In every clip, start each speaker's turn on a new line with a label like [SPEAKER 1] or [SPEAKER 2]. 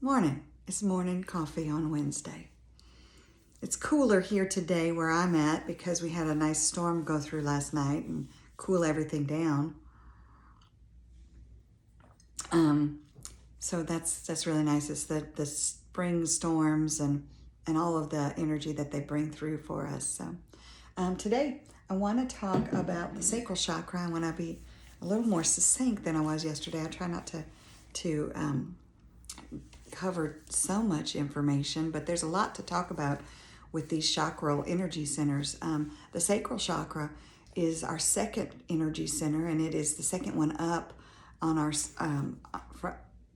[SPEAKER 1] Morning. It's morning coffee on Wednesday. It's cooler here today where I'm at because we had a nice storm go through last night and cool everything down. So that's really nice. It's the spring storms and all of the energy that they bring through for us. So today I want to talk about the sacral chakra. I want to be a little more succinct than I was yesterday. I try not to cover so much information, but there's a lot to talk about with these chakral energy centers. The sacral chakra is our second energy center, and it is the second one up on our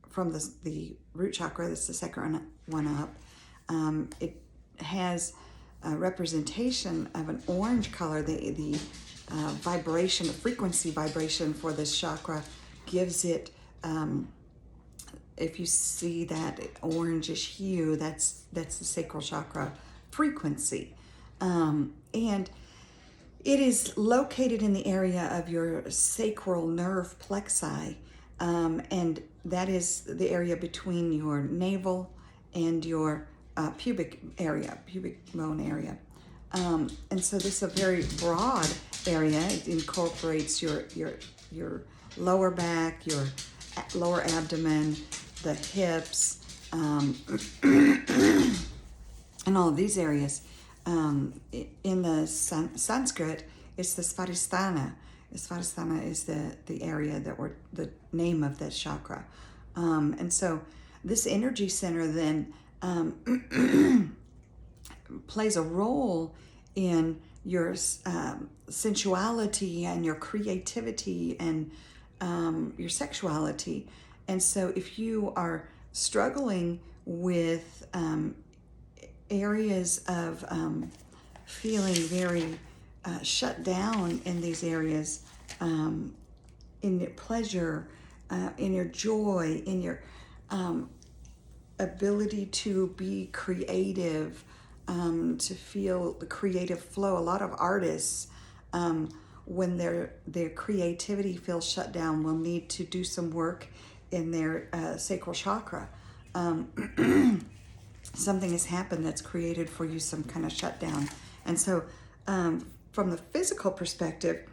[SPEAKER 1] from the root chakra. That's the second one up. It has a representation of an orange color. The vibration, the frequency vibration for this chakra gives it. If you see that orangish hue, that's the sacral chakra frequency. And it is located in the area of your sacral nerve plexi. And that is the area between your navel and your pubic bone area. And so this is a very broad area. It incorporates your lower back, your lower abdomen, the hips, and all of these areas. In the Sanskrit, it's the Svadhisthana. Svadhisthana is the area the name of this chakra. And so this energy center then plays a role in your sensuality and your creativity and your sexuality. And so if you are struggling with areas of feeling very shut down in these areas, in your pleasure, in your joy, in your ability to be creative, to feel the creative flow. A lot of artists, when their creativity feels shut down, will need to do some work in their sacral chakra. Something has happened that's created for you some kind of shutdown. And so from the physical perspective,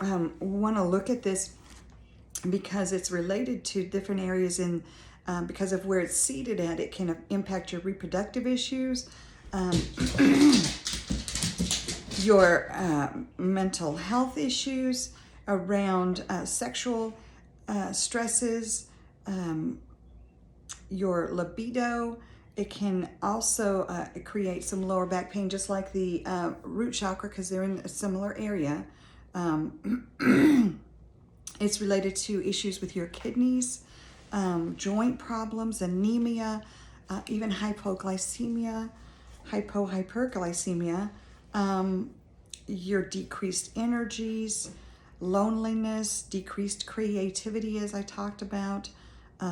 [SPEAKER 1] we want to look at this because it's related to different areas because of where it's seated at. It can impact your reproductive issues, your mental health issues around sexual stresses, your libido. It can also create some lower back pain, just like the root chakra, because they're in a similar area. It's related to issues with your kidneys, joint problems, anemia, even hypoglycemia, hyperglycemia, your decreased energies, loneliness, decreased creativity, as I talked about,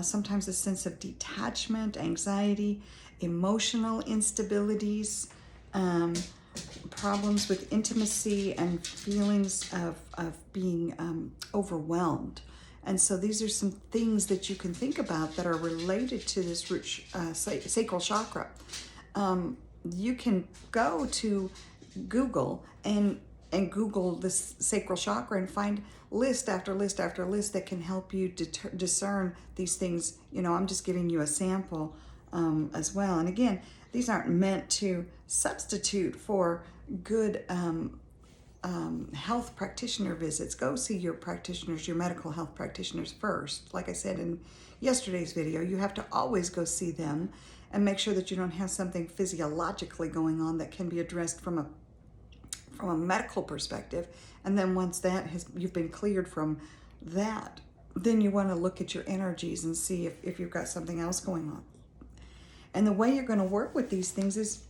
[SPEAKER 1] sometimes a sense of detachment, anxiety, emotional instabilities, problems with intimacy, and feelings of being overwhelmed. And so these are some things that you can think about that are related to this root sacral chakra. You can go to Google and Google this sacral chakra and find list after list after list that can help you discern these things. I'm just giving you a sample as well. And again, these aren't meant to substitute for good health practitioner visits. Go see your practitioners, your medical health practitioners first. Like I said in yesterday's video, you have to always go see them and make sure that you don't have something physiologically going on that can be addressed from a medical perspective. And then once you've been cleared from that, then you want to look at your energies and see if you've got something else going on. And the way you're going to work with these things is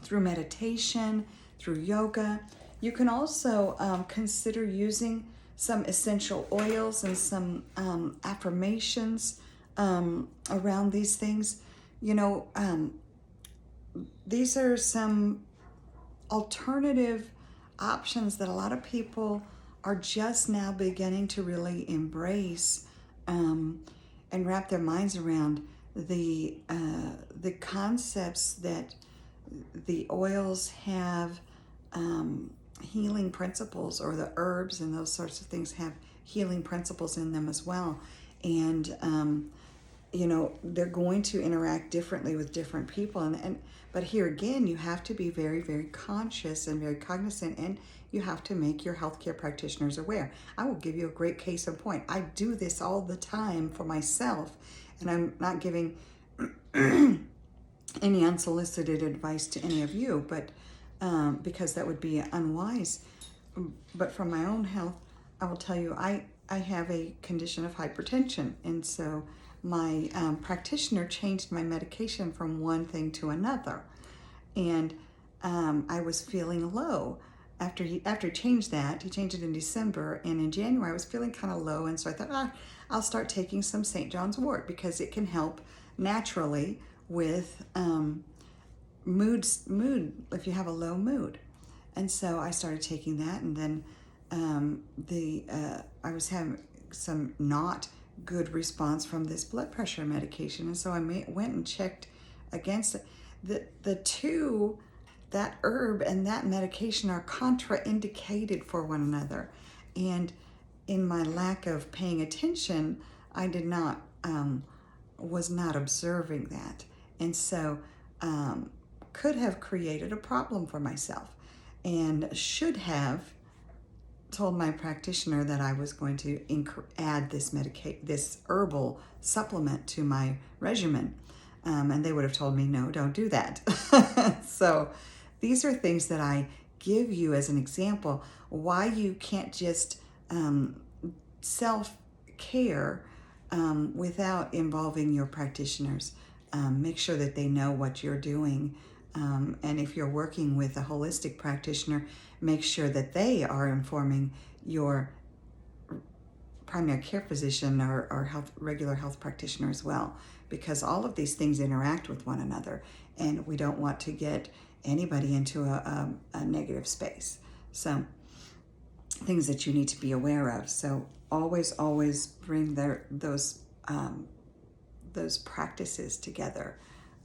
[SPEAKER 1] through meditation, through yoga. You can also consider using some essential oils and some affirmations around these things. These are some alternative options that a lot of people are just now beginning to really embrace and wrap their minds around the concepts that the oils have healing principles, or the herbs and those sorts of things have healing principles in them as well. And they're going to interact differently with different people. But here again, you have to be very, very conscious and very cognizant, and you have to make your healthcare practitioners aware. I will give you a great case in point. I do this all the time for myself, and I'm not giving any unsolicited advice to any of you, but because that would be unwise. But for my own health, I will tell you, I have a condition of hypertension, and so my practitioner changed my medication from one thing to another, and I was feeling low. After he changed that, he changed it in December, and in January I was feeling kind of low, and so I thought, I'll start taking some St. John's wort because it can help naturally with mood if you have a low mood. And so I started taking that, and then I was having some not good response from this blood pressure medication, and so I went and checked against it. The two, that herb and that medication, are contraindicated for one another, and in my lack of paying attention, I did not was not observing that, and so could have created a problem for myself, and should have told my practitioner that I was going to add this herbal supplement to my regimen, and they would have told me, no, don't do that. So these are things that I give you as an example why you can't just self-care without involving your practitioners. Make sure that they know what you're doing, and if you're working with a holistic practitioner, make sure that they are informing your primary care physician or regular health practitioner as well, because all of these things interact with one another, and we don't want to get anybody into a negative space. So things that you need to be aware of. So always bring those practices together.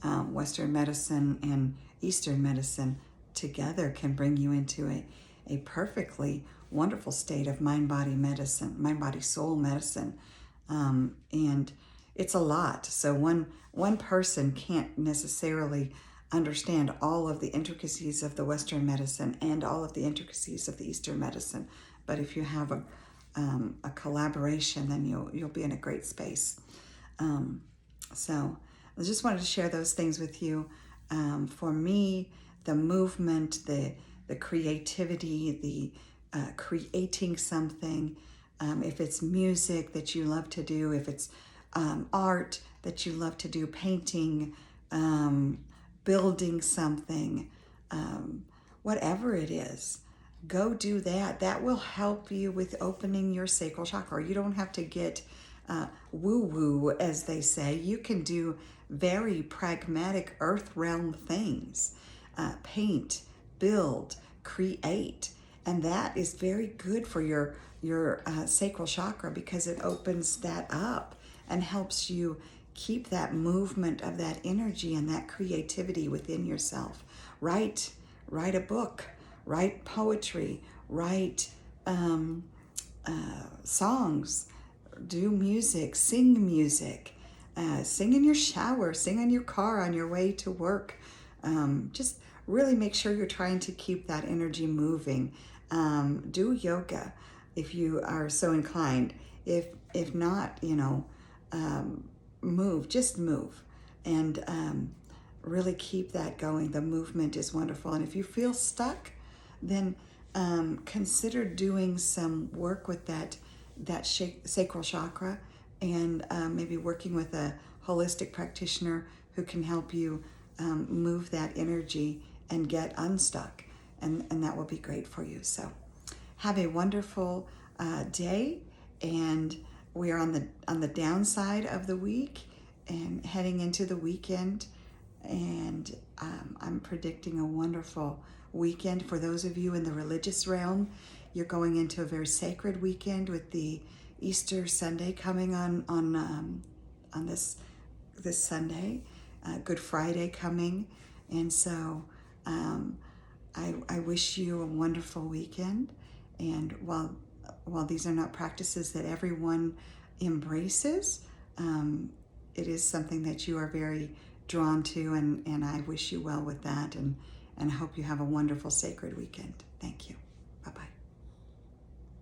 [SPEAKER 1] Western medicine and Eastern medicine together can bring you into a perfectly wonderful state of mind-body soul medicine. And it's a lot. So one person can't necessarily understand all of the intricacies of the Western medicine and all of the intricacies of the Eastern medicine. But if you have a collaboration, then you'll be in a great space. So I just wanted to share those things with you. For me, the movement, the creativity, the creating something, if it's music that you love to do, if it's art that you love to do, painting, building something, whatever it is, go do that. That will help you with opening your sacral chakra. You don't have to get woo-woo, as they say. You can do very pragmatic earth realm things. Paint, build, create. And that is very good for your sacral chakra, because it opens that up and helps you keep that movement of that energy and that creativity within yourself. Write a book, write poetry, write songs, do music, sing music, sing in your shower, sing in your car on your way to work. Just really make sure you're trying to keep that energy moving. Do yoga if you are so inclined. If not, move, and really keep that going. The movement is wonderful. And if you feel stuck, then consider doing some work with that sacral chakra, and maybe working with a holistic practitioner who can help you move that energy and get unstuck, and that will be great for you. So have a wonderful day, and we are on the downside of the week and heading into the weekend, and I'm predicting a wonderful weekend for those of you in the religious realm. You're going into a very sacred weekend with the Easter Sunday coming on on this Sunday, Good Friday coming, and so I wish you a wonderful weekend. And while these are not practices that everyone embraces, it is something that you are very drawn to, and I wish you well with that, and hope you have a wonderful sacred weekend. Thank you. Bye-bye.